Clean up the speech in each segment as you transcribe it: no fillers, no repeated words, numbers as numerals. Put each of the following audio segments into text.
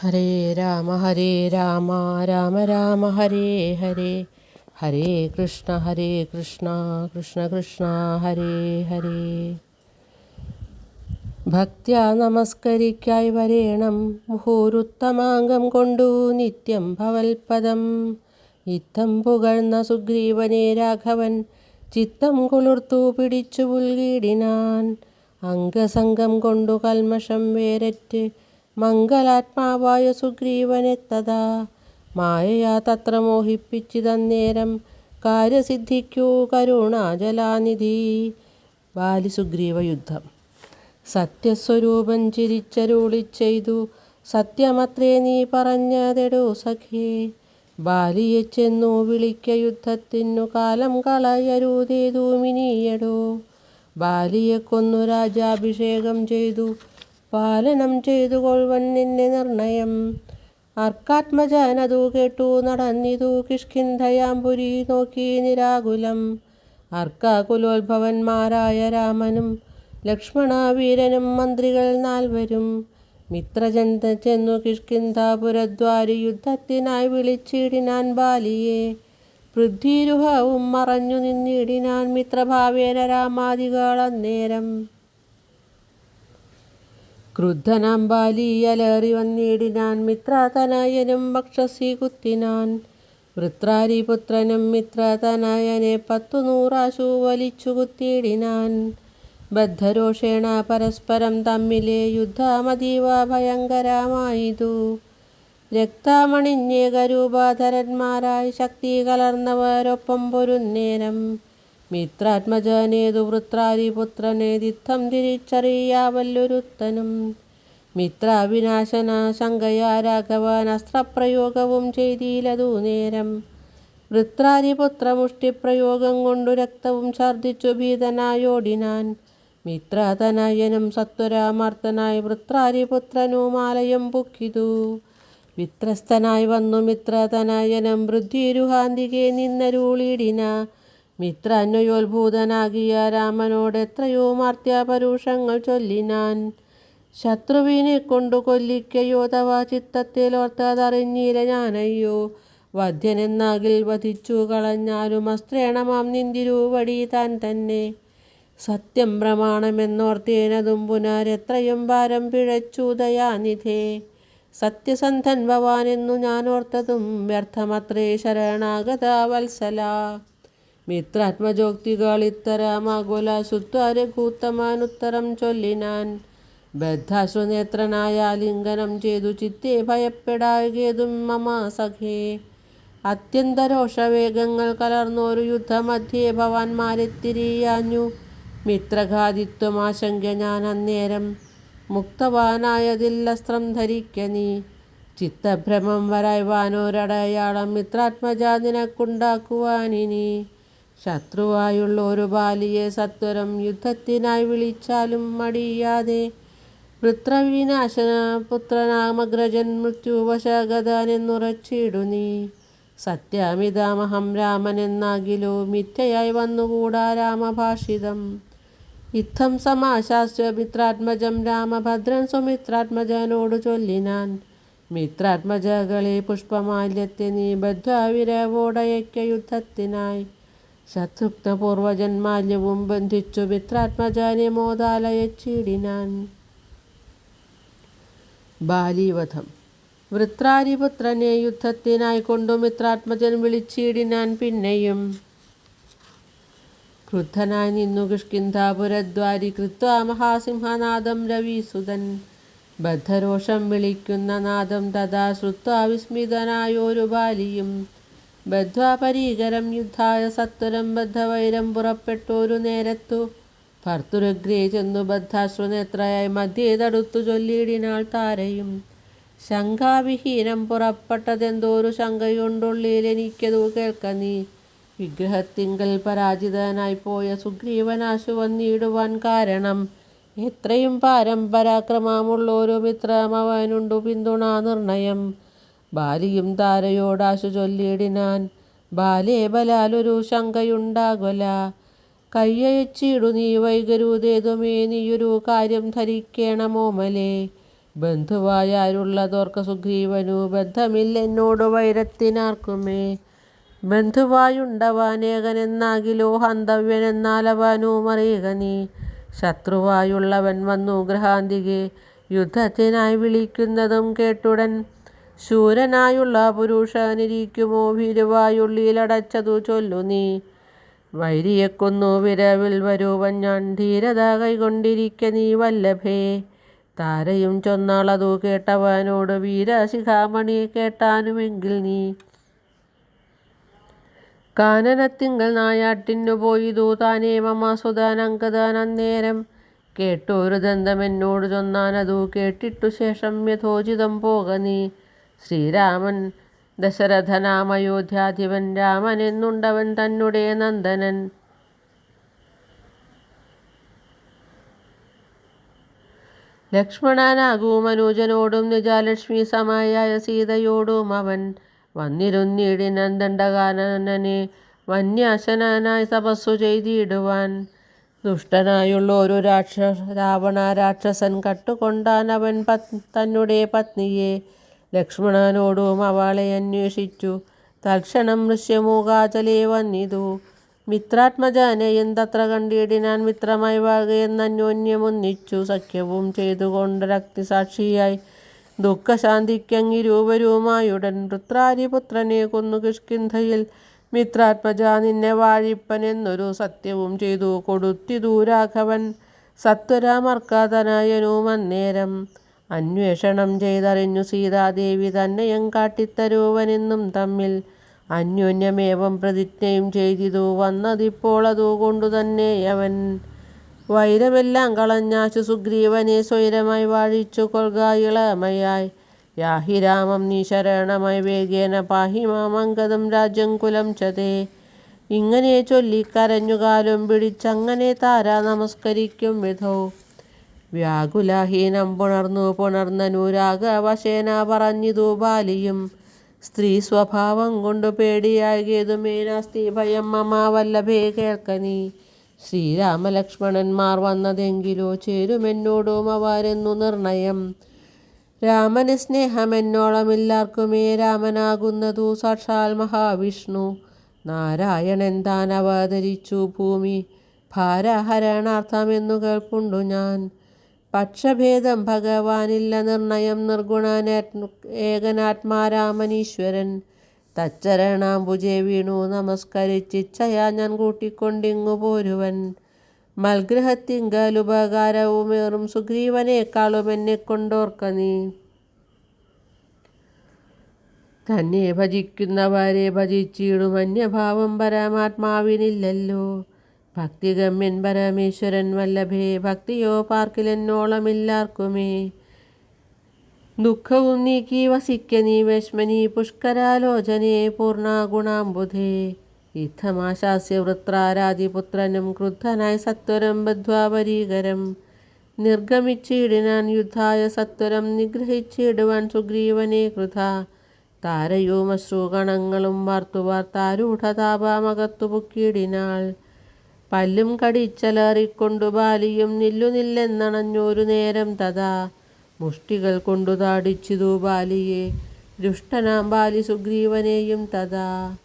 ഹരേ രാമ രാമ രാമ ഹരേ ഹരേ, ഹരേ കൃഷ്ണ കൃഷ്ണ കൃഷ്ണ ഹരേ ഹരേ. ഭക്ത്യാ നമസ്കരിക്കായി വരേണം മുഹൂരുത്തമാംഗം കൊണ്ടു നിത്യം ഭവൽപദം. ഇത്തം പുകഴ്ന്ന സുഗ്രീവനെ രാഘവൻ ചിത്തം കുളിർത്തു പിടിച്ചു പുൽകിടിനാൻ. അംഗസംഗം കൊണ്ടു കൽമഷം വേരറ്റ് മംഗലാത്മാവായ സുഗ്രീവനെത്തതാ. മായയാ തത്ര മോഹിപ്പിച്ചിതന്നേരം കാര്യസിദ്ധിക്കൂ കരുണാജലാനിധി. ബാലിസുഗ്രീവ യുദ്ധം. സത്യസ്വരൂപൻ ചിരിച്ചരുളിച്ചെയ്തു, സത്യമത്രേ നീ പറഞ്ഞതെടോ സഖേ. ബാലിയെ ചെന്നു വിളിക്ക യുദ്ധത്തിനു കാലം കളയരുതേതുമിനിയെടോ. ബാലിയെ കൊന്നു രാജാഭിഷേകം ചെയ്തു പാലനം ചെയ്തു കൊൾവൻ നിന്നെ നിർണയം. അർക്കാത്മജനതു കേട്ടു നടന്നിതു കിഷ്കിന്ധയാംപുരി നോക്കി നിരാകുലം. അർക്കാകുലോത്ഭവന്മാരായ രാമനും ലക്ഷ്മണവീരനും മന്ത്രികൾ 4 മിത്രജൻ ചെന്നു കിഷ്കിന്ധാപുരദ്വാരി യുദ്ധത്തിനായി വിളിച്ചിടിനാൻ ബാലിയെ. പൃഥ്വീരുഹവും മറഞ്ഞു നിന്നിടിനാൻ മിത്രഭാവേന രാമാദികൾ അന്നേരം. ക്രുദ്ധനാം ബാലി അലറി വന്നിടിനാൻ മിത്രതനയനും വക്ഷസി കുത്തിനാൻ. വൃത്രാരിപുത്രനും മിത്രതനയനെ 10 വലിച്ചു കുത്തിയിടിനാൻ. ബദ്ധരോഷേണ പരസ്പരം തമ്മിലെ യുദ്ധമതീവ ഭയങ്കരമായിതു. രക്തമണിഞ്ഞേകരൂപധരന്മാരായി ശക്തി കലർന്നവരൊപ്പം പൊരുന്നേരം. മിത്രാത്മജനേതു വൃത്രാരിപുത്രനേതിത്തം തിരിച്ചറിയാവല്ലൊരുത്തനും. മിത്രവിനാശന ശങ്കയാ രാഘവൻ അസ്ത്രപ്രയോഗവും ചെയ്തിലതു നേരം. വൃത്രാരിപുത്ര മുഷ്ടിപ്രയോഗം കൊണ്ടു രക്തവും ഛർദ്ദിച്ചു ഭീതനായോടിനാൻ. മിത്രതനയനും സത്വരാമർത്തനായി വൃത്രാരിപുത്രനു മാലയം പൊക്കിതു. വിത്രസ്തനായി വന്നു മിത്രതനയനും പൃഥ്വീരുഹാന്തികെ നിന്നരുളിടിന. മിത്രാന്വയോത്ഭൂതനാകിയ രാമനോടെത്രയോ മാർത്യാപരുഷങ്ങൾ ചൊല്ലിനാൻ. ശത്രുവിനെ കൊണ്ടു കൊല്ലിക്കയോ തവ ചിത്തത്തിലോർത്തതറിഞ്ഞില്ല ഞാനയ്യോ. വധ്യനെന്നാകിൽ വധിച്ചു കളഞ്ഞാലും അസ്ത്രേണമാം നിന്തിരുവടി താൻ തന്നെ. സത്യം പ്രമാണമെന്നോർത്തേനതും പുനരെത്രയും ഭാരം പിഴച്ചു ദയാനിധേ. സത്യസന്ധൻ ഭവാനെന്നു ഞാനോർത്തതും വ്യർത്ഥമത്രേ ശരണാഗത വത്സല. മിത്രാത്മജോക്തികളിത്തരമാകുല ശുദ്ധരഘൂത്തമാനുത്തരം ചൊല്ലിനാൻ. ബദ്ധാശ്രുനേത്രനായ ലിംഗനം ചെയ്തു ചിത്തെ ഭയപ്പെടാകേതും മമ സഖേ. അത്യന്തരോഷവേഗങ്ങൾ കലർന്നൊരു യുദ്ധമധ്യേ ഭവാന്മാരെത്തിരിയാഞ്ഞു. മിത്രഘാതിത്വമാശങ്ക ഞാൻ അന്നേരം മുക്തവാനായതില്ലസ്ത്രം ധരിക്ക നീ. ചിത്തഭ്രമം വരായ്വാനൊരടയാളം മിത്രാത്മജ നിനക്കുണ്ടാക്കുവാനിനി. ശത്രുവായുള്ളൊരു ബാലിയെ സത്വരം യുദ്ധത്തിനായി വിളിച്ചാലും മടിയാതെ. വൃത്രവിനാശന പുത്രനാമഗ്രജൻ മൃത്യുവശഗതനെന്നുറച്ചിടു നീ. സത്യമിതാമഹം രാമനെന്നാകിലോ മിഥ്യയായി വന്നുകൂടാ രാമഭാഷിതം. ഇത്തം സമാശാസ്യ മിത്രാത്മജം രാമഭദ്രൻ സുമിത്രാത്മജനോടു ചൊല്ലിനാൻ. മിത്രാത്മജകളെ പുഷ്പമാല്യത്തെ നീ ബദ്ധ്വാവിരവോടയക്ക യുദ്ധത്തിനായി. ശത്രുഘ്നപൂർവജൻ മാല്യവും ബന്ധിച്ചു മിത്രാത്മജനെ മോദാലയച്ചിടിനാൻ. ബാലിവധം. വൃത്രാരിപുത്രനെ യുദ്ധത്തിനായി കൊണ്ടു മിത്രാത്മജൻ വിളിച്ചിടിനാൻ പിന്നെയും. ക്രുദ്ധനായി നിന്നു കിഷ്കിന്ധാപുരദ്വാരി കൃത്വാ മഹാസിംഹനാദം രവിസുതൻ. ബദ്ധരോഷം വിളിക്കുന്ന നാദം തഥാ ശ്രുത്വാ വിസ്മിതനായൊരു ബാലിയും. ബദ്ധ്വാപരീകരം യുദ്ധായ സത്വരം ബദ്ധവൈരം പുറപ്പെട്ടൊരു നേരത്തു. ഭർത്തൃഗ്രേ ചെന്നു ബദ്ധാശ്രുനേത്രയായി മധ്യേ തടുത്തു ചൊല്ലിയിടിനാൾ താരയും. ശങ്കാവിഹീനം പുറപ്പെട്ടതെന്തോരു ശങ്കയുണ്ടുള്ളിലെനിക്കതു കേൾക്ക നീ. വിഗ്രഹത്തിങ്കൽ പരാജിതനായി പോയ സുഗ്രീവനാശു വന്നിടുവാൻ കാരണം. എത്രയും പാരം പരാക്രമമുള്ളൊരു മിത്രമവനുണ്ടു പിന്തുണാ നിർണയം. ബാലിയും താരയോടാശു ചൊല്ലിയിടിനാൻ. ബാലേ ബലാലൊരു ശങ്കയുണ്ടാകൊല. കയ്യയച്ചിടു നീ വൈകരുതേതുമേ നീയൊരു കാര്യം ധരിക്കേണമോമലേ. ബന്ധുവായാലുള്ളതോർക്ക സുഗ്രീവനു ബന്ധമില്ലെന്നോടു വൈരത്തിനാർക്കുമേ. ബന്ധുവായുണ്ടവാനേകനെന്നാകിലോ ഹന്തവ്യനെന്നാലവനു അറിയുക നീ. ശത്രുവായുള്ളവൻ വന്നു ഗൃഹാന്തികെ യുദ്ധത്തിനായി വിളിക്കുന്നതും കേട്ടുടൻ ശൂരനായുള്ള പുരുഷനിരിക്കുമോ ഭീരുവായുള്ളിലടച്ചതു ചൊല്ലു നീ. വൈരിയെ കൊന്നു വിരവിൽ വരുവൻ ഞാൻ ധീരത കൈകൊണ്ടിരിക്ക നീ വല്ലഭേ. താരയും ചൊന്നാളതു കേട്ടവനോട് വീരശിഖാമണി കേട്ടാനുമെങ്കിൽ നീ. കാനനത്തിങ്കൽ നായാട്ടിനു പോയിതു താനേ മമ സുതൻ അങ്കദൻ അന്നേരം. കേട്ടൊരു ദന്തമെന്നോടു ചൊന്നാനതു കേട്ടിട്ടു ശേഷം യഥോചിതം പോക നീ. ശ്രീരാമൻ ദശരഥനാമയോധ്യാധിപൻ രാമനെന്നുണ്ടവൻ തന്നെ നന്ദനൻ. ലക്ഷ്മണനാകും അനുജനോടും നിജലക്ഷ്മി സമയായ സീതയോടും അവൻ വന്നിരുന്നിടിനൻ ദണ്ഡകാനനെ വന്യാശനായി തപസ്സു ചെയ്തിടുവാൻ. ദുഷ്ടനായുള്ളൊരു രാവണ രാക്ഷസൻ കട്ടുകൊണ്ടാനവൻ തന്നെ പത്നിയെ. ലക്ഷ്മണനോടും അവളെ അന്വേഷിച്ചു തൽക്ഷണം ഋഷ്യമൂകാചലേ വന്നിതു. മിത്രാത്മജനെയും തത്ര കണ്ടിടിനാൻ മിത്രമായി വാഴുകയെന്നന്യോന്യമൊന്നിച്ചു സഖ്യവും ചെയ്തുകൊണ്ടൊരഗ്നിസാക്ഷിയായി ദുഃഖശാന്തിക്കങ്ങിരുവരുമായുടൻ. വൃത്രാരിപുത്രനെ കൊന്നു കിഷ്കിന്ധയിൽ മിത്രാത്മജ നിന്നെ വാഴിപ്പനെന്നൊരു സത്യവും ചെയ്തു കൊടുത്തിതു രാഘവൻ സത്വരമർക്കതനയനുമന്നേരം. അന്വേഷണം ചെയ്തറിഞ്ഞു സീതാദേവി തന്നെയും കാട്ടിത്തരുവനെന്നും തമ്മിൽ അന്യോന്യമേവം പ്രതിജ്ഞയും ചെയ്തിതു വന്നതിപ്പോൾ അതുകൊണ്ടു തന്നെയവൻ. വൈരമെല്ലാം കളഞ്ഞാശു സുഗ്രീവനെ സ്വൈരമായി വാഴിച്ചു കൊൽക ഇളമയായി. യാഹി രാമം നീ ശരണമായി വേഗേന പാഹി മാമംഗതം രാജ്യം കുലം ചതേ. ഇങ്ങനെ ചൊല്ലിക്കരഞ്ഞു കാലും പിടിച്ചങ്ങനെ താര നമസ്കരിക്കും വിധോ. വ്യാകുലഹീനം പുണർന്നനു രാഘവശേന പറഞ്ഞിതു ബാലിയും. സ്ത്രീ സ്വഭാവം കൊണ്ടു പേടിയാകേതുമേ നാസ്തി ഭയം മമ വല്ലഭേ കേൾക്ക നീ. ശ്രീരാമലക്ഷ്മണന്മാർ വന്നതെങ്കിലോ ചേരുമെന്നോടും അവരെന്നു നിർണയം. രാമന് സ്നേഹമെന്നോളമില്ലാർക്കുമേ രാമനാകുന്നതു സാക്ഷാൽ മഹാവിഷ്ണു. നാരായണൻ താൻ അവതരിച്ചു ഭൂമി ഭാരഹരണാർത്ഥമെന്നു കേൾപ്പുണ്ടു ഞാൻ. പക്ഷഭേദം ഭഗവാനില്ല നിർണയം നിർഗുണൻ ഏകനാത്മാരാമനീശ്വരൻ. തച്ചരണാംബുജെ വീണു നമസ്കരിച്ചിച്ഛയാ ഞാൻ കൂട്ടിക്കൊണ്ടിങ്ങു പോരുവൻ. മൽഗൃഹത്തിങ്കലുപകാരവുമേറും സുഗ്രീവനേക്കാളും എന്നെക്കൊണ്ടോർക്ക നീ. തന്നെ ഭജിക്കുന്നവരെ ഭജിച്ചിടും അന്യഭാവം പരമാത്മാവിനില്ലല്ലോ. ഭക്തിഗമ്യൻ പരമേശ്വരൻ വല്ലഭേ ഭക്തിയോ പാർക്കിലെന്നോളമില്ലാർക്കുമേ. ദുഃഖവും നീക്കി വസിക്ക നീ വേശ്മനി പുഷ്കരാലോചനേ പൂർണ്ണ ഗുണാംബുധേ. യുദ്ധമാശാസ്യ വൃത്രാരാതിപുത്രനും ക്രുദ്ധനായി സത്വരം ബദ്ധ്വാ പരീകരം. നിർഗമിച്ചിടിനാൻ യുദ്ധായ സത്വരം നിഗ്രഹിച്ചിടുവാൻ സുഗ്രീവനെ കൃത. താരയും അശ്രുകണങ്ങളും വാർത്തു വാർത്താരൂഢതാപമകത്തു പൊക്കിയിടിനാൾ. പല്ലും കടിച്ചലറിക്കൊണ്ടു ബാലിയും നില്ലുനില്ലെന്നണഞ്ഞൊരു നേരം തഥാ. മുഷ്ടികൾ കൊണ്ടു താടിച്ചിതു ബാലിയെ ദുഷ്ടനാം ബാലി സുഗ്രീവനെയും തഥാ.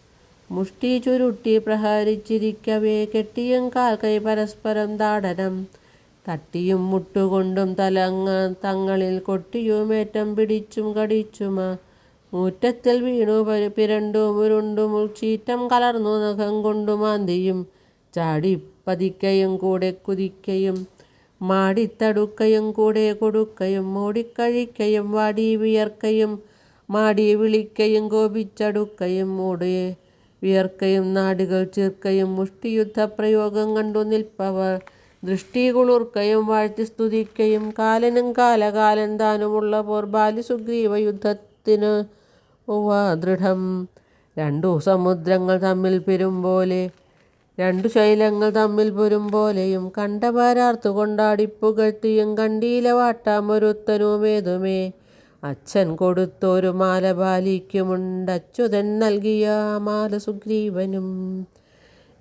മുഷ്ടി ചുരുട്ടി പ്രഹരിച്ചിരിക്കവേ കെട്ടിയും കാൽക്കൈ പരസ്പരം താടനം. തട്ടിയും മുട്ടുകൊണ്ടും തങ്ങളിൽ കൊട്ടിയുമേറ്റം പിടിച്ചും കടിച്ചുമ. മുറ്റത്തിൽ വീണു പിരണ്ടും ഉരുണ്ടും ഉൾച്ചീറ്റം കലർന്നു നഖം കൊണ്ടു മാന്തിയും ചാടിപ്പതിക്കയും കൂടെ കുതിക്കയും മാടിത്തടുക്കയും കൂടെ കൊടുക്കയും ഓടിക്കഴിക്കയും വാടി വിയർക്കയും മാടി വിളിക്കയും കോപിച്ചടുക്കയും മൂടെ വിയർക്കയും നാടുകൾ ചീർക്കയും മുഷ്ടിയുദ്ധപ്രയോഗം കണ്ടു നിൽപ്പവർ ദൃഷ്ടി കുളിർക്കയും വാഴ്ത്തി സ്തുതിക്കയും കാലനും കാലകാലൻ താനുമുള്ള പോർ ബാലി സുഗ്രീവ യുദ്ധത്തിനു ദൃഢം. രണ്ടു സമുദ്രങ്ങൾ തമ്മിൽ പെരുമ്പോലെ രണ്ടു ശൈലങ്ങൾ തമ്മിൽ പൊരുമ്പോലെയും കണ്ടവരാർത്തു കൊണ്ടാടിപ്പുകഴ്ത്തിയും കണ്ടീല വാട്ടാമൊരുത്തനുമേതുമേ. അച്ഛൻ കൊടുത്തൊരു മാല ബാലിക്കുമുണ്ടച്യുതൻ നൽകിയ മാല സുഗ്രീവനും.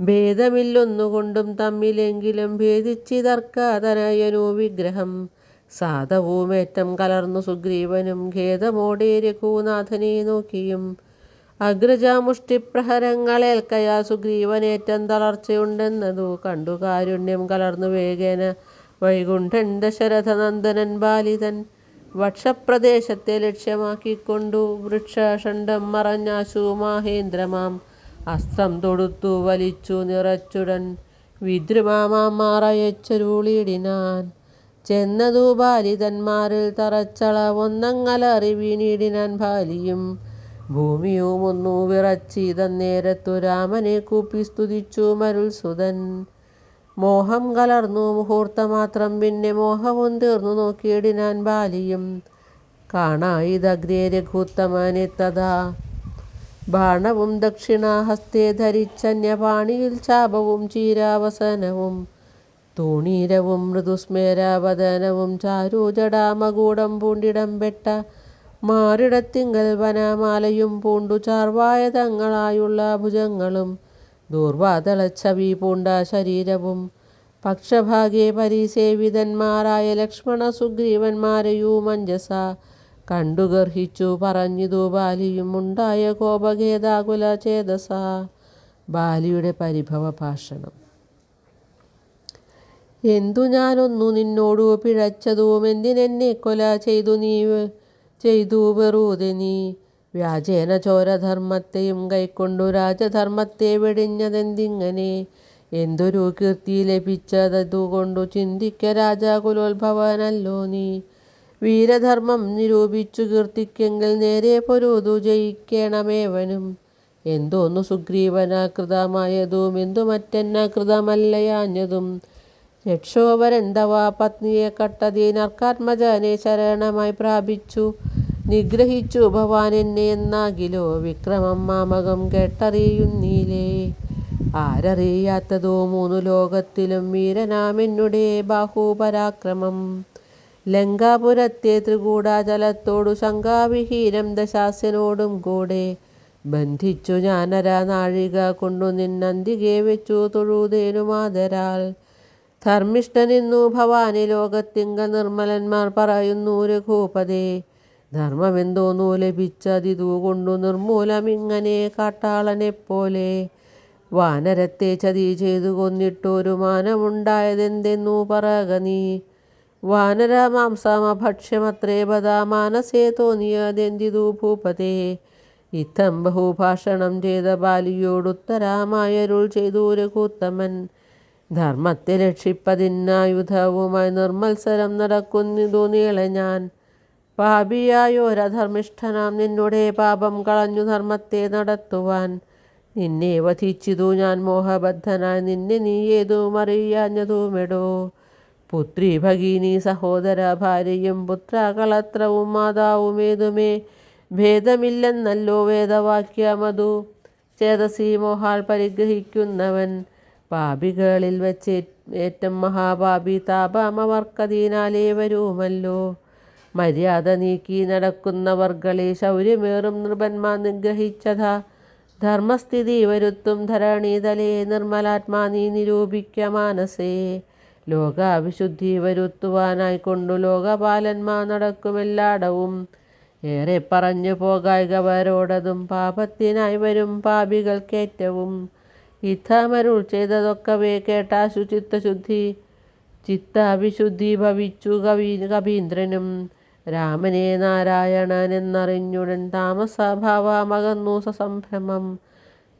ഭേദമില്ലൊന്നുകൊണ്ടും തമ്മിലെങ്കിലും ഭേദിച്ചിതർക്കതനയനു വിഗ്രഹം. സാധവുമേറ്റം കലർന്നു സുഗ്രീവനും ഖേദമോടെ രഘുനാഥനെ നോക്കിയും. അഗ്രജാമുഷ്ടിപ്രഹരങ്ങളേൽക്കയാ സുഗ്രീവനേറ്റം തളർച്ചയുണ്ടെന്നതു കണ്ടു കാരുണ്യം കലർന്നു വേഗേന വൈകുണ്ഠൻ ദശരഥനന്ദനൻ ബാലിതൻ വക്ഷപ്രദേശത്തെ ലക്ഷ്യമാക്കിക്കൊണ്ടു വൃക്ഷഷണ്ഡം മറഞ്ഞാശു മഹേന്ദ്രമാം അസ്ത്രം തൊടുത്തു വലിച്ചു നിറച്ചുടൻ വിദ്രുമാമാറയച്ചരുളിടിനാൻ. ചെന്നതു ബാലിതന്മാരിൽ തറച്ചളവൊന്നങ്ങലറി വീണിടിനാൻ ബാലിയും. ഭൂമിയും ഒന്നു വിറച്ചിതന്നേരത്തു രാമനെ കൂപ്പി സ്തുതിച്ചു മരുൾസുതൻ. മോഹം കലർന്നു മുഹൂർത്തമാത്രം പിന്നെ മോഹവും തീർന്നു നോക്കിയിടിനാൻ ബാലിയും. കാണായിതഗ്രേ രഘുത്തമനെത്തതാ ബാണവും ദക്ഷിണാഹസ്തേ ധരിച്ചന്യപാണിയിൽ ചാപവും ചീരാവസനവും തൂണീരവും മൃദുസ്മേരവദനവും ചാരുജടാമകൂടം പൂണ്ടിടം പെട്ട മാറിടത്തിങ്കൽ വനമാലയും പൂണ്ടു ചാർവായ തങ്ങളായുള്ള ഭുജങ്ങളും ദൂർവാതളച്ചവി പൂണ്ട ശരീരവും പക്ഷഭാഗേ പരിസേവിതന്മാരായ ലക്ഷ്മണ സുഗ്രീവന്മാരെയും മഞ്ജസ കണ്ടു ഗർഹിച്ചു പറഞ്ഞിതു ബാലിയും. ഉണ്ടായ കോപഖേദാകുല ചേതസ. ബാലിയുടെ പരിഭവ ഭാഷണം. എന്തു ഞാനൊന്നു നിന്നോടു പിഴച്ചതും എന്തിനെന്നെ കൊല ചെയ്തു വെറുതെ നീ. വ്യാജേന ചോരധർമ്മത്തെയും കൈക്കൊണ്ടു രാജധർമ്മത്തെ വെടിഞ്ഞതെന്തിങ്ങനെ. എന്തൊരു കീർത്തി ലഭിച്ചതുകൊണ്ടു ചിന്തിക്ക രാജകുലോത്ഭവനല്ലോ നീ. വീരധർമ്മം നിരൂപിച്ചു കീർത്തിക്കെങ്കിൽ നേരെ പൊരുതു ജയിക്കണമേവനും. എന്തോന്നു സുഗ്രീവനാകൃതമായതും എന്തു മറ്റെന്നകൃതമല്ലയാഞ്ഞതും. രക്ഷോവരൻ തവ പത്നിയെ കട്ടതീനർക്കാത്മജനെ ശരണമായി പ്രാപിച്ചു നിഗ്രഹിച്ചു ഭവാൻ എന്നെ എന്നാകിലോ വിക്രമം മാമകം കേട്ടറിയുന്നീലേ. ആരറിയാത്തതോ മൂന്നു ലോകത്തിലും വീരനാമെന്നുടെ ബാഹുപരാക്രമം. ലങ്കാപുരത്തെ ത്രികൂടാചലത്തോടു ശങ്കാവിഹീനം ദശാസ്യനോടും കൂടെ ബന്ധിച്ചു ഞാനര നാഴിക കൊണ്ടു നിന്നന്തികെ വെച്ചു തൊഴുതേനുമാതരാൽ. ധർമ്മിഷ്ഠനെന്നു ഭവാനി ലോകത്തിങ്കൽ നിർമ്മലന്മാർ പറയുന്നു രഘുപതേ. ധർമ്മമെന്തോന്നു ലഭിച്ചതിതുകൊണ്ടു നിർമ്മൂലമിങ്ങനെ കാട്ടാളനെപ്പോലെ. വാനരത്തെ ചതി ചെയ്തു കൊന്നിട്ടൊരു മാനമുണ്ടായതെന്തെന്നു പറക നീ. വാനര മാംസമഭക്ഷ്യമത്രേ ബദ മാനസേ തോന്നിയതെന്തിതു ഭൂപതേ. ഇത്തം ബഹുഭാഷണം ചെയ്ത ബാലിയോടുത്തരമായരുൾ ചെയ്തു രഘുത്തമൻ. ധർമ്മത്തെ രക്ഷിപ്പതിനായുധവുമായി നിർമ്മത്സരം നടക്കുന്നിതു നീളെ ഞാൻ. പാപിയായോരധർമ്മിഷ്ഠനാം നിന്നുടെ പാപം കളഞ്ഞു ധർമ്മത്തെ നടത്തുവാൻ. നിന്നെ വധിച്ചിതു ഞാൻ മോഹബദ്ധനായി നിന്നെ നീ ഏതുമറിയാഞ്ഞതുമെടോ. പുത്രി ഭഗിനി സഹോദര ഭാര്യയും പുത്രകളത്രവും മാതാവുമേതുമേ ഭേദമില്ലെന്നല്ലോ വേദവാക്യമതു. ചേതസി മോഹാൽ പരിഗ്രഹിക്കുന്നവൻ പാപികളിൽ വെച്ച് ഏറ്റം മഹാപാപി. താപമവർക്കതിനാലേ വരുമല്ലോ. മര്യാദ നീക്കി നടക്കുന്നവർകളെ ശൗര്യമേറും നൃപന്മാർ നിഗ്രഹിച്ചത. ധർമ്മസ്ഥിതി വരുത്തും ധരണീതലേ നിർമ്മലാത്മാ നീ നിരൂപിക്ക മാനസേ. ലോകവിശുദ്ധി വരുത്തുവാനായിക്കൊണ്ടു ലോകപാലന്മാർ നടക്കുമെല്ലാടവും. ഏറെ പറഞ്ഞു പോകായ്കവരോടതും പാപത്തിനായി വരും പാപികൾക്കേറ്റവും. ഇത്തമരുൾ ചെയ്തതൊക്കവേ കേട്ടാശു ചിത്തവിശുദ്ധി ഭവിച്ചു കവീന്ദ്രനും. രാമനെ നാരായണനെന്നറിഞ്ഞുടൻ താമസഭാവമകന്നു സസംഭ്രമം.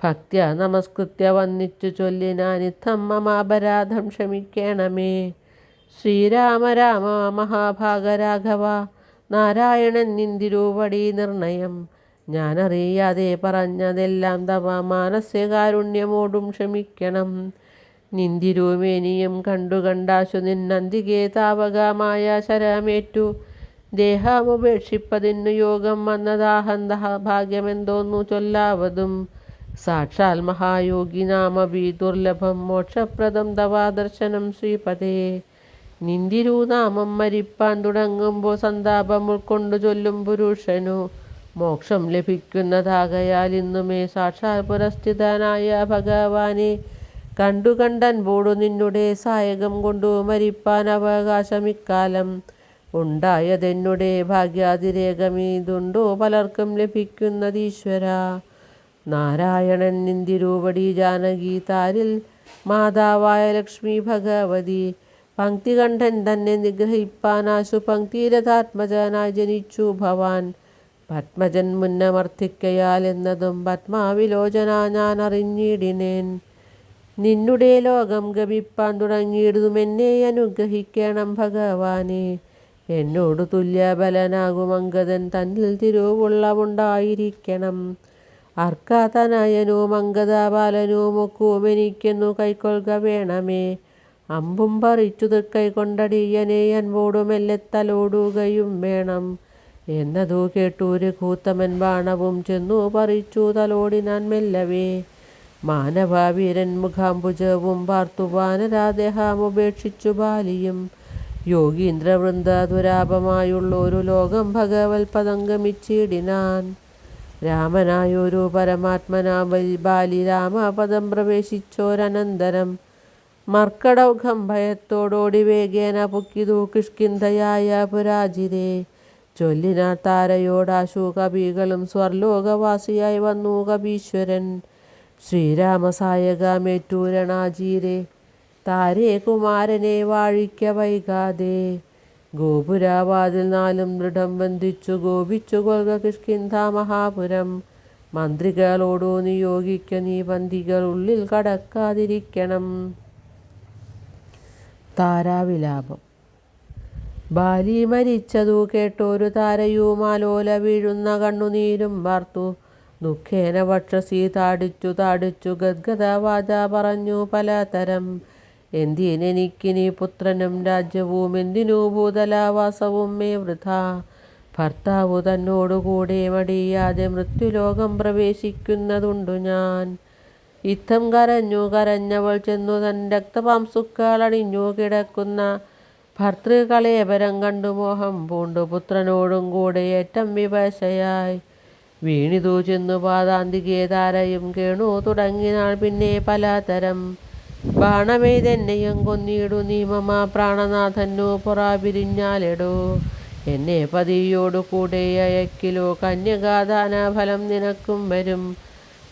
ഭക്ത്യ നമസ്കൃത്യ വന്നിച്ചു ചൊല്ലിനാൻ ഇത്തം മമാപരാധം ക്ഷമിക്കണമേ. ശ്രീരാമ രാമ മഹാഭാഗരാഘവ നാരായണൻ നിന്തിരുവടി നിർണയം. ഞാനറിയാതെ പറഞ്ഞതെല്ലാം തവ മാനസ്യ കാരുണ്യമോടും ക്ഷമിക്കണം. നിന്തിരുമേനിയും കണ്ടാശു നിന്നന്തികെ താവകമായ ശരമേറ്റു ദേഹമുപേക്ഷിപ്പതിന്നു യോഗം വന്നതാഹന്ത ഭാഗ്യമെന്തോന്നു ചൊല്ലാവതും. സാക്ഷാൽ മഹായോഗി നാമഭി ദുർലഭം മോക്ഷപ്രദം തവ ദർശനം ശ്രീപദേ. നിന്തിരുനാമം മരിപ്പാൻ തുടങ്ങുമ്പോൾ സന്താപം ഉൾക്കൊണ്ടു ചൊല്ലും പുരുഷനു മോക്ഷം ലഭിക്കുന്നതാകയാൽ ഇന്നുമേ സാക്ഷാൽ പുരസ്ഥിതനായ ഭഗവാനെ കണ്ടൻപോടു നിന്നുടെ സായകം കൊണ്ടു മരിപ്പാൻ അവകാശമിക്കാലം. ഉണ്ടായതെന്നുടെ ഭാഗ്യാതിരേകമീതുണ്ടോ പലർക്കും ലഭിക്കുന്നതീശ്വര. നാരായണൻ നിന്തിരൂപടി ജാനകി താരിൽ മാതാവായ ലക്ഷ്മി ഭഗവതി. പങ്ക്തികണ്ഠൻ തന്നെ നിഗ്രഹിപ്പാനാശു പങ്ക്തിരഥാത്മജനായി ജനിച്ചു ഭവാൻ. പത്മജൻ മുന്നമർത്ഥിക്കയാൽ എന്നതും പത്മാവിലോചന ഞാൻ അറിഞ്ഞിടിനേൻ. നിന്നുടെ ലോകം ഗമിപ്പാൻ തുടങ്ങിയിടുമെന്നെ അനുഗ്രഹിക്കണം ഭഗവാനെ. എന്നോടു തുല്യബലനാകും അംഗദൻ തന്നിൽ തിരുവുള്ളമുണ്ടായിരിക്കണം. അർക്കാതനയനും അംഗദബാലനും ഒക്കുമെനിക്കെന്നു കൈക്കൊള്ളുക വേണമേ. അമ്പും പറിച്ചു തൃക്കൈ കൊണ്ടടിയനെ അൻപോടു മെല്ലെത്തലോടുകയും വേണം. എന്നതു കേട്ടു രഘൂത്തമൻ ബാണവും ചെന്നു പറിച്ചു തലോടിനാൻ മെല്ലവേ. മാനവവീരൻ മുഖാംബുജവും പാർത്തു വാനരാദേഹമുപേക്ഷിച്ചു ബാലിയും. യോഗീന്ദ്രവൃന്ദ ദുരാപമായുള്ളൊരു ലോകം ഭഗവത്പദം ഗമിച്ചിടിനാൻ. രാമനായൊരു പരമാത്മനാ ബാലി രാമപദം പ്രവേശിച്ചോരനന്തരം. മർക്കടൗഘം ഭയത്തോടോടി വേഗേന പൊക്കിതു കിഷ്കിന്ധയായ പുരാജിരെ. ചൊല്ലിനാർ താരയോടാശു കപികളും സ്വർലോകവാസിയായി വന്നു കപീശ്വരൻ. ശ്രീരാമസായകമേറ്റു രണാജീരെ താരേ കുമാരനെ വാഴിക്ക വൈകാതെ. ഗോപുരവാതിൽ നാലും ദൃഢം ബന്ധിച്ചു ഗോപിച്ചു കൊൽക കിഷ്കിന്ധ മഹാപുരം. മന്ത്രികളോടു നിയോഗിക്ക നീ പന്തികൾ ഉള്ളിൽ കടക്കാതിരിക്കണം. താരാവിലാപം. ബാലി മരിച്ചതു കേട്ടൊരു താരയുമാലോല വീഴുന്ന കണ്ണുനീരും വാർത്തു. ദുഃഖേന വക്ഷസി താടിച്ചു താടിച്ചു ഗദ്ഗദവാച പറഞ്ഞു പലതരം. എന്തിനെനിക്കിനി പുത്രനും രാജ്യവും എന്തിനു ഭൂതലവാസവും മേ വൃഥാ. ഭർത്താവു തന്നോടുകൂടെ മടിയാതെ മൃത്യുലോകം പ്രവേശിക്കുന്നതുണ്ടു ഞാൻ. ഇത്തം കരഞ്ഞു കരഞ്ഞവൾ ചെന്നു തൻ രക്തപാംസുക്കളണിഞ്ഞു കിടക്കുന്ന ഭർതൃകളേവരം കണ്ടു മോഹം പൂണ്ടു പുത്രനോടും കൂടെ ഏറ്റം വിവശയായി. വീണിതു ചെന്നു പാതാന്തികെ താരയും കേണു തുടങ്ങിനാൾ പിന്നെ പലതരം. ബാണമേതെന്നെയും കൊന്നിടു നീ മമ പ്രാണനാഥനു പുറപിരിഞ്ഞാലെടോ. എന്നെ പതിയോടു കൂടെ അയക്കിലോ കന്യകാദാന ഫലം നിനക്കും വരും.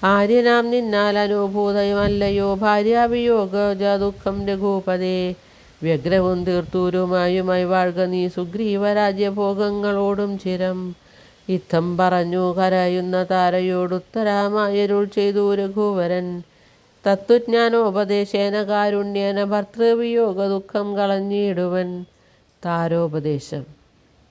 ആര്യനാം നിന്നാൽ അനുഭൂതമല്ലയോ ഭാര്യാവിയോഗ ദുഃഖം രഘുപതേ. വ്യഗ്രവും തീർത്തൂരുമായുമായി വാഴ്ക നീ സുഗ്രീവരാജ്യഭോഗങ്ങളോടും ചിരം. ഇത്തം പറഞ്ഞു കരയുന്ന താരയോടുത്തരമായരുൾ ചെയ്തു രഘുവരൻ. തത്വജ്ഞാനോപദേശേന കാരുണ്യേന ഭർതൃവിയോഗ ദുഃഖം കളഞ്ഞിടുവൻ. താരോപദേശം.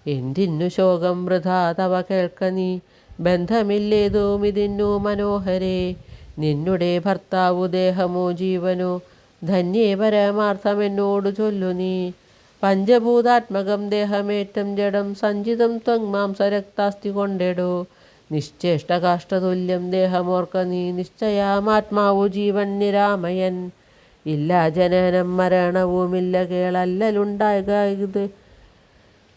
എന്തിന്നു ശോകം വൃഥാ തവ കേൾക്ക നീ. ബന്ധമില്ലേതുമിതിന്നു മനോഹരേ. നിന്നുടെ ഭർത്താവു ദേഹമോ ജീവനോ ധന്യേ പരമാർത്ഥമെന്നോടു ചൊല്ലു നീ. പഞ്ചഭൂതാത്മകം ദേഹമേറ്റം ജഡം സഞ്ചിതം ത്വങ്മാംസരക്താസ്തി കൊണ്ടെടോ. നിശ്ചേഷ്ടകാഷ്ടതുല്യം ദേഹമോർക്ക നീ നിശ്ചയമാത്മാവു ജീവൻ നിരാമയൻ. ഇല്ല ജനനം മരണവുമില്ല കേളല്ലലുണ്ടാകുക ഇത്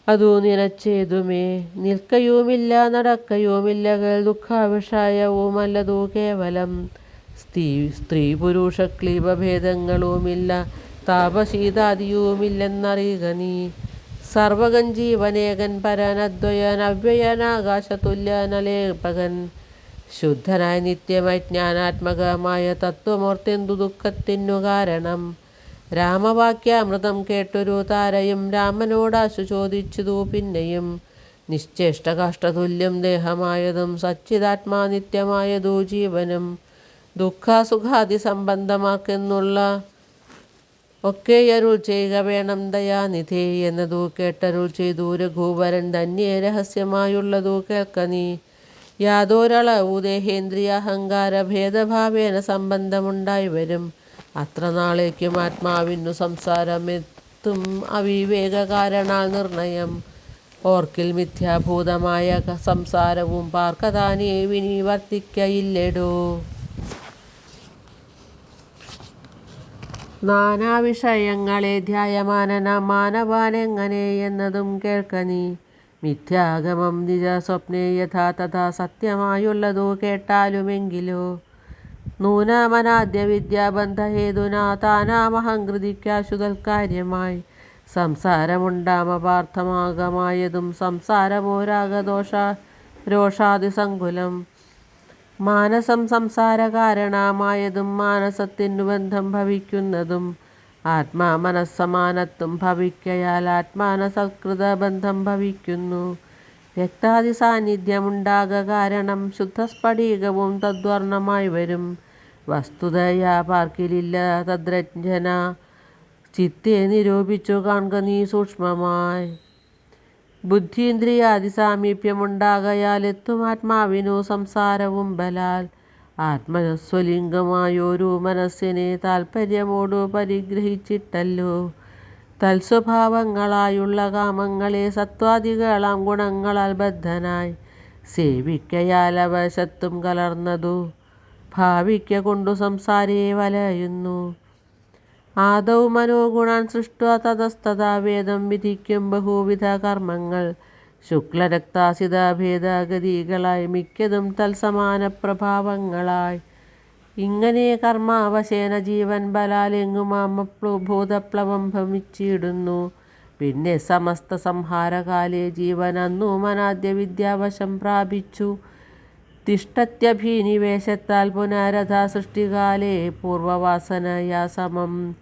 അതു നിനച്ചേതുമേ. നിൽക്കയുമില്ല നടക്കയുമില്ല കേൾ ദുഃഖവിഷയവുമല്ലതു കേവലം. സ്ത്രീ പുരുഷ ക്ലീബഭേദങ്ങളുമില്ല താപശീതാദിയുമില്ലെന്നറിയുക നീ. സർവകൻ ജീവനേകൻ പരനദ്വയൻ അവ്യയനാകാശതുല്യനലേപകൻ. ശുദ്ധനായി നിത്യമായി ജ്ഞാനാത്മകമായ തത്വമോർത്തെന്തു ദുഃഖത്തിനു കാരണം. രാമവാക്യാമൃതം കേട്ടൊരു താരയും രാമനോടാശു ചോദിച്ചതു പിന്നെയും. നിശ്ചേഷ്ടകാഷ്ടതുല്യം ദേഹമായതും സച്ചിദാത്മാ നിത്യമായതു ജീവനും. ദുഃഖസുഖാദി സംബന്ധമാക്കെന്നുള്ള ഒക്കെയരുൾ ചെയ്യുക വേണം ദയാനിധേ. എന്നതു കേട്ടരുൾ ചെയ്തു രഘുവരൻ. ധന്യേ രഹസ്യമായുള്ളതു കേൾക്ക നീ. യാതൊരളവു ദേഹേന്ദ്രിയ അഹങ്കാര ഭേദഭാവേന സംബന്ധമുണ്ടായി വരും. അത്ര നാളേക്കും ആത്മാവിനു സംസാരമെത്തും അവിവേക കാരണാൽ നിർണയം. ഓർക്കിൽ മിഥ്യാഭൂതമായ സംസാരവും പാർക്കതാനേ വിനിവർത്തിക്കയില്ലെടോ. നാനാവിഷയങ്ങളെ ധ്യായമാനനാം മാനവാനെങ്ങനെ എന്നതും കേൾക്ക നീ. മിഥ്യാഗമം നിജ സ്വപ്നേ യഥാ തഥാ സത്യമായുള്ളതു കേട്ടാലുമെങ്കിലോ. നൂനമനാദ്യ വിദ്യാബന്ധഹേതുനാ താനാമഹങ്കൃതിക്കാശു തൽക്കാര്യമായി. സംസാരമുണ്ടാമപാർത്ഥമാകമായതും രോഷാദിസങ്കുലം. മാനസം സംസാരകാരണമായതും മാനസത്തിനു ബന്ധം ഭവിക്കുന്നതും മനസ്സമാനത്വം ഭവിക്കയാൽ ആത്മാനസത്കൃത ബന്ധം ഭവിക്കുന്നു. വ്യക്താദി സാന്നിധ്യമുണ്ടാക കാരണം ശുദ്ധസ്ഫടികവും തദ്വർണ്ണമായി വരും. വസ്തുതയാ പാർക്കിലില്ല തദ്രഞ്ജന, ചിത്തെ നിരൂപിച്ചു കാൺക നീ സൂക്ഷ്മമായി. ബുദ്ധീന്ദ്രിയാദി സാമീപ്യമുണ്ടാകയാൽ എത്തും ആത്മാവിനു സംസാരവും ബലാൽ. ആത്മസ്വലിംഗമായൊരു മനസ്സിനെ താൽപര്യമോടു പരിഗ്രഹിച്ചിട്ടല്ലോ തൽസ്വഭാവങ്ങളായുള്ള കാമങ്ങളെ സത്വാദികളാം ഗുണങ്ങളാൽ ബദ്ധനായി സേവിക്കയാൽ അവശത്വം കലർന്നതു ഭാവിക്ക കൊണ്ടു സംസാരേ വലയുന്നു. ആദൗ മനോഗുണാൻ സൃഷ്ട്വാ തതസ്തഥാ വേദം വിധിക്കും ബഹുവിധ കർമ്മങ്ങൾ. ശുക്ലരക്താസിത ഭേദഗതികളായി മിക്കതും തൽസമാന പ്രഭാവങ്ങളായി. ഇങ്ങനെ കർമാവശേന ജീവൻ ബലാലെങ്ങുമാം ഭൂതപ്ലവം ഭമിച്ചിടുന്നു. പിന്നെ സമസ്ത സംഹാരകാലേ ജീവൻ അന്നു മനാദ്യ വിദ്യാവശം പ്രാപിച്ചു തിഷ്ടത്യഭിനിവേശത്താൽ പുനരഥാ സൃഷ്ടികാലേ പൂർവവാസനയാ സമം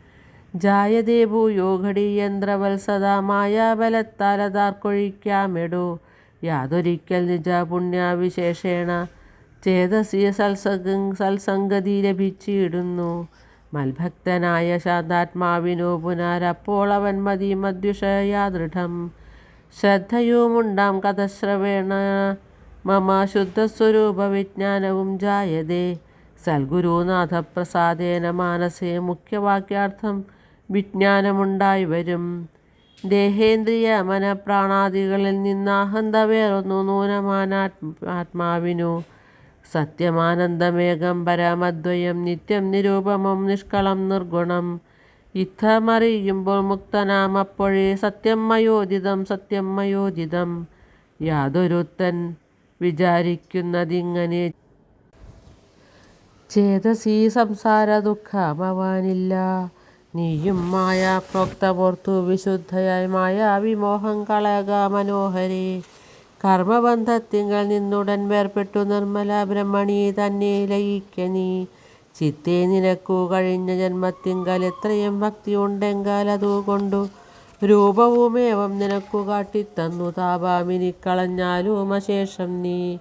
ജായതേ ഭൂയോ ഘടിയന്ത്രവത്സദാ മായാബലത്താൽ അതാർക്കൊഴിക്കാമെടോ. യാതൊരിക്കൽ നിജ പുണ്യവിശേഷേണ ചേതസി സത്സംഗതി ലഭിച്ചിടുന്നു. മൽഭക്തനായ ശാന്താത്മാവിനു പുനരപ്പോൾ അവൻ മതി മദ്വിഷയാ ദൃഢം. ശ്രദ്ധയുമുണ്ടാം കഥശ്രവേണ മമ ശുദ്ധസ്വരൂപ വിജ്ഞാനവും ജായതേ. സൽഗുരുനാഥപ്രസാദേന മാനസേ മുഖ്യവാക്യാർത്ഥം വിജ്ഞാനമുണ്ടായി വരും. ദേഹേന്ദ്രിയ മനഃപ്രാണാദികളിൽ നിന്നാഹന്ത വേറൊന്നു നൂനമാനാത്മാവിനു. സത്യമാനന്ദമേകം പരമദ്വയം നിത്യം നിരൂപമം നിഷ്കളം നിർഗുണം. ഇത്തമറിയുമ്പോൾ മുക്തനാം അപ്പോഴേ സത്യം മയോദിതം സത്യം മയോദിതം. യാതൊരുത്തൻ വിചാരിക്കുന്നതിങ്ങനെ ചേതസി സംസാര ദുഃഖമവാനില്ല. നീയും മായ പ്രോക്തമോർത്തു വിശുദ്ധയായി മായാവിമോഹം കളക മനോഹരേ. കർമ്മബന്ധത്തിങ്കൽ നിന്നുടൻ വേർപെട്ടു നിർമ്മല ബ്രഹ്മണി തന്നെ ലയിക്ക നീ. ചിത്തേ നിനക്കു കഴിഞ്ഞ ജന്മത്തിങ്കൽ എത്രയും ഭക്തിയുണ്ടെങ്കിൽ അതുകൊണ്ടു രൂപവുമേവം നിനക്കു കാട്ടിത്തന്നു താപാമിനിക്കളഞ്ഞാലും അശേഷം നീ.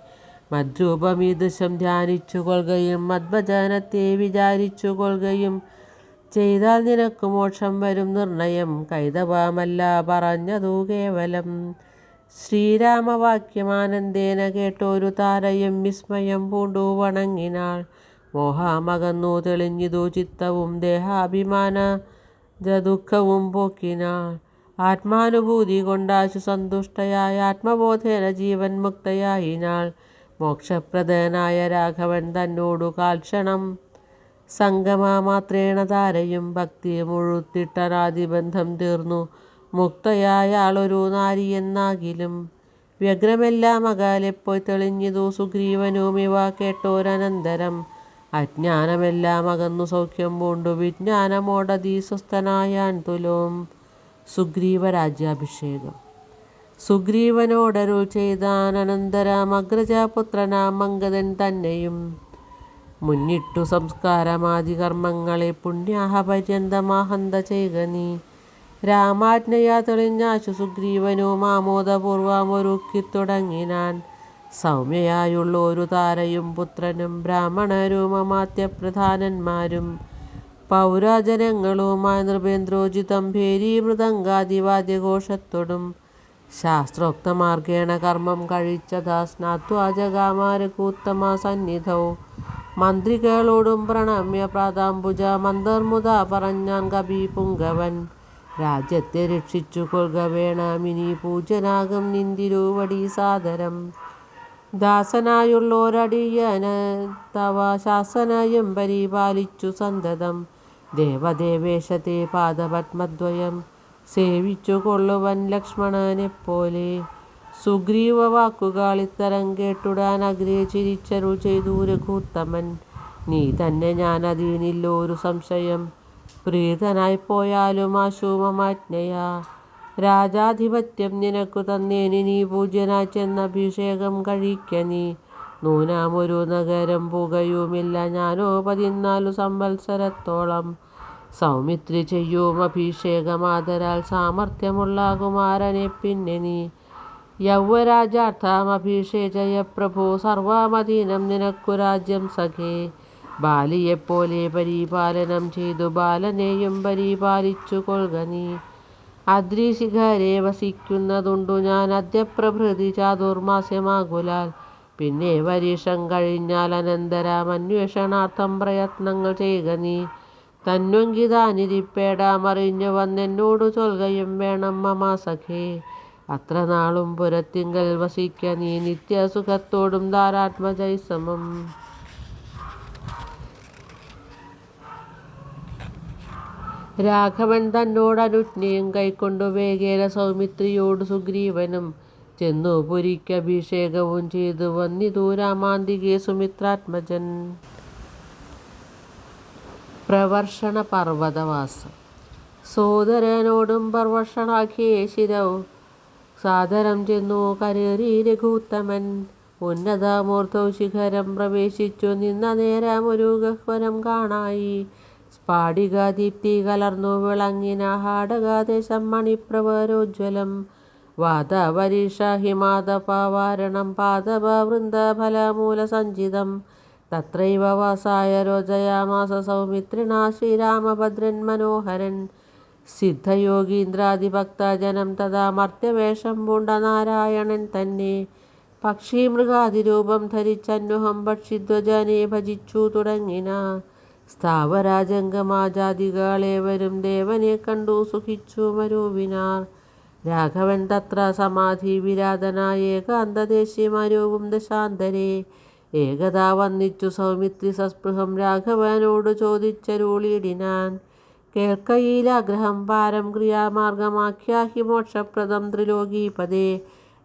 മദ്രൂപമീദൃശം ധ്യാനിച്ചു കൊള്ളുകയും മദ്ഭജനത്തെ വിചാരിച്ചു കൊള്ളുകയും ചെയ്താൽ നിനക്കു മോക്ഷം വരും നിർണയം. കൈതവമല്ല പറഞ്ഞതു കേവലം. ശ്രീരാമവാക്യമാനന്ദേന കേട്ടൊരു താരയും വിസ്മയം പൂണ്ടു വണങ്ങിനാൾ. മോഹമകന്നു തെളിഞ്ഞിതു ചിത്തവും ദേഹാഭിമാന ദുഃഖവും പോക്കിനാൾ. ആത്മാനുഭൂതി കൊണ്ടാശു സന്തുഷ്ടയായ ആത്മബോധേന ജീവൻ മുക്തയായിനാൾ. മോക്ഷപ്രദനായ രാഘവൻ തന്നോടു കാൽക്ഷണം സംഗമമാത്രേണ താരയും ഭക്തി മുഴുത്തിട്ടനാദിബന്ധം തീർന്നു മുക്തയായാളൊരു നാരിയെന്നാകിലും. വ്യഗ്രമെല്ലാം അകലെപ്പോയി തെളിഞ്ഞിതു സുഗ്രീവനുമിവ കേട്ടോരനന്തരം. അജ്ഞാനമെല്ലാം അകന്നു സൗഖ്യം പൂണ്ടു വിജ്ഞാനമോടതിസ്വസ്ഥനായാൻ തുലോം. സുഗ്രീവരാജ്യാഭിഷേകം. സുഗ്രീവനോടരുൾ ചെയ്താനന്തരം അഗ്രജപുത്രനാം അംഗദൻ തന്നെയും മുന്നിട്ടു സംസ്കാരമാദി കർമ്മങ്ങളെ പുണ്യാഹപര്യന്തമാഹന്ത ചെയ്ക നീ. രാമാജ്ഞയാ തെളിഞ്ഞാശു സുഗ്രീവനും ആമോദപൂർവം ഒരുക്കിത്തുടങ്ങിനാൻ. സൗമ്യയായുള്ളൊരു താരയും പുത്രനും ബ്രാഹ്മണരും അമാത്യപ്രധാനന്മാരും പൗരജനങ്ങളുമായി നൃപേന്ദ്രോചിതം ഭേരി മൃദംഗാദിവാദ്യഘോഷത്തോടും ശാസ്ത്രോക്തമാർഗേണ കർമ്മം കഴിച്ചതാ സ്നാത്വാ ജഗാമാരകൂത്തമ സന്നിധൗ. മന്ത്രികളോടും പ്രണമ്യ പ്രാതാംബുജ മന്ദർമുദാ പറഞ്ഞാൻ കവി പുങ്കവൻ. രാജ്യത്തെ രക്ഷിച്ചു കൊള്ളുക വേണമിനി പൂജനാകും നിന്തിരുവടി സാദരം. ദാസനായുള്ളോരടിയന തവ ശാസനയും പരിപാലിച്ചു സന്തതം. ദേവദേവേശത്തെ പാദപത്മദ്വയം സേവിച്ചു കൊള്ളുവൻ ലക്ഷ്മണനെപ്പോലെ. സുഗ്രീവ വാക്കുകൾ ഇത്തരം കേട്ടുടാൻ അഗ്രേ ചിരിച്ചരുൾ ചെയ്തു രഘുത്തമൻ. നീ തന്നെ ഞാനതിനില്ലൊരു സംശയം. പ്രീതനായി പോയാലും ആശുമമാജ്ഞയാ രാജാധിപത്യം നിനക്കു തന്നേനി നീ പൂജ്യനായി ചെന്നഭിഷേകം കഴിക്ക നീ. നൂനാമൊരു നഗരം പുകയുമില്ല ഞാനോ 14 സംവത്സരത്തോളം. സൗമിത്രി ചെയ്യും അഭിഷേകമാതരാൽ സാമർത്ഥ്യമുള്ള കുമാരനെ പിന്നെ നീ. യൗവരാജ്യാർത്ഥം അഭിഷേചയ പ്രഭു സർവമധീനം നിനക്കു രാജ്യം സഖേ. ബാലിയെപ്പോലെ പരിപാലനം ചെയ്തു ബാലനെയും പരിപാലിച്ചു കൊള്ളുക നീ. അദ്രിശിഖരെ വസിക്കുന്നതുണ്ടു ഞാൻ അദ്യപ്രഭൃതി ചാതുർമാസ്യമാകുലാൽ. പിന്നെ വരീഷം കഴിഞ്ഞാൽ അനന്തരം അന്വേഷണാർത്ഥം പ്രയത്നങ്ങൾ ചെയ്യുക നീ. തന്വങ്കിതാനിരിപ്പേടാമറിഞ്ഞു വന്നെന്നോടു ചൊൽകയും വേണം മമാ സഖേ. അത്ര നാളും പുരത്തിങ്കൽ വസിക്ക നീ നിത്യസുഖത്തോടും ധാരാത്മജൈസമം. രാഘവൻ തന്നോടനുജ്ഞയും കൈക്കൊണ്ടു വേഗേന സൗമിത്രിയോടു സുഗ്രീവനും ചെന്നു പുരിക്കഭിഷേകവും ചെയ്തു വന്നിതു രാമാന്തികെ സുമിത്രാത്മജൻ. പ്രവർഷണ പർവ്വതവാസം. സോദരനോടും പർവർഷണാഖ്യേ ശിരൗ സാദരം ചെന്നു കരേറി രഘുത്തമൻ. ഉന്നതമൂർധൗ ശിഖരം പ്രവേശിച്ചു നിന്ന നേരം ഒരു ഗഹ്വരം കാണായി. സ്ഫാടികദീപ്തി കലർന്നു വിളങ്ങിന ഹാടകദേശം മണിപ്രഭരോജ്വലം. വാതവരീഷ ഹിമാതപവാരണം പാദപവൃന്ദഫലമൂലസഞ്ചിതം. തത്രൈവ വാസായ രോചയാമാസ സൗമിത്രിണാ ശ്രീരാമഭദ്രൻ മനോഹരൻ. സിദ്ധയോഗീന്ദ്രാദിഭക്തജനം തഥാ മർത്യവേഷം പൂണ്ട നാരായണൻ തന്നെ. പക്ഷിമൃഗാദിരൂപം ധരിച്ചന്വഹം പക്ഷിധ്വജനെ ഭജിച്ചു തുടങ്ങിന. സ്ഥാവരാജംഗമാജാതികളേവരും ദേവനെ കണ്ടു സുഖിച്ചു മരുവിനാർ. രാഘവൻ തത്ര സമാധി വിരാതനായ ഏകാന്തദേശി മരുവും ദശാന്തരേ. ഏകദാ വന്നിച്ചു സൗമിത്രി സസ്പൃഹം രാഘവനോടു ചോദിച്ചരുളിടിനാൻ. കേൾക്കയിലാഗ്രഹം പാരം ക്രിയാമാർഗമാഖ്യാഹി മോക്ഷപ്രദം ത്രിലോകീപദേ.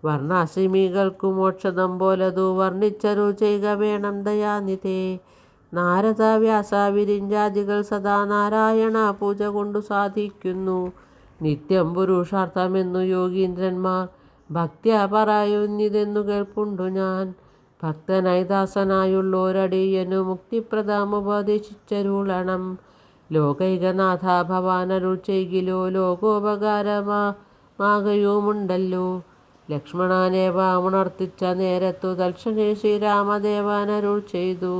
വർണ്ണാശ്രമികൾക്കു മോക്ഷദം പോലതു വർണ്ണിച്ചരുൾ ചെയ്യുക വേണം ദയാനിധേ. നാരദ വ്യാസ വിരിഞ്ചാദികൾ സദാ നാരായണ പൂജ കൊണ്ടു സാധിക്കുന്നു. നിത്യം പുരുഷാർത്ഥമെന്നു യോഗീന്ദ്രന്മാർ ഭക്ത്യാ പറയുന്നിതെന്നു കേൾപ്പുണ്ടു ഞാൻ. ഭക്തനായി ദാസനായുള്ളോരടിയനു മുക്തിപ്രദമുപദേശിച്ചരുളണം. ലോകൈകനാഥ ഭവാനരുൾ ചെയ്കിലോ ലോകോപകാരമാകയുമുണ്ടല്ലോ. ലക്ഷ്മണനേവമുണർത്തിച്ച നേരത്തു തൽക്ഷണേ ശ്രീരാമദേവനരുൾ ചെയ്തു.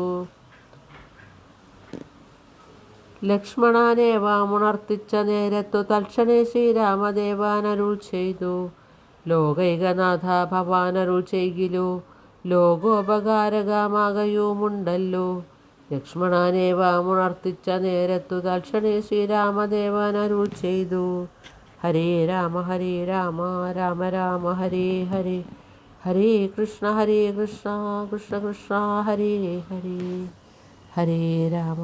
ലക്ഷ്മണനേവമുണർത്തിച്ച നേരത്തു തൽക്ഷണേ ശ്രീരാമദേവനരുൾ ചെയ്തു. ലോകൈകനാഥ ഭവാനരുൾ ചെയ്കിലോ ലോകോപകാരകമാകയുമുണ്ടല്ലോ. ലക്ഷ്മണനേവമുണർത്തിച്ച നേരത്തു തൽക്ഷണേ ശ്രീരാമദേവനരുൾ ചെയ്തു. ഹരേ രാമ രാമ രാമ ഹരേ ഹരേ. ഹരേ കൃഷ്ണ കൃഷ്ണ കൃഷ്ണ ഹരേ ഹരേ. ഹരേ രാമ.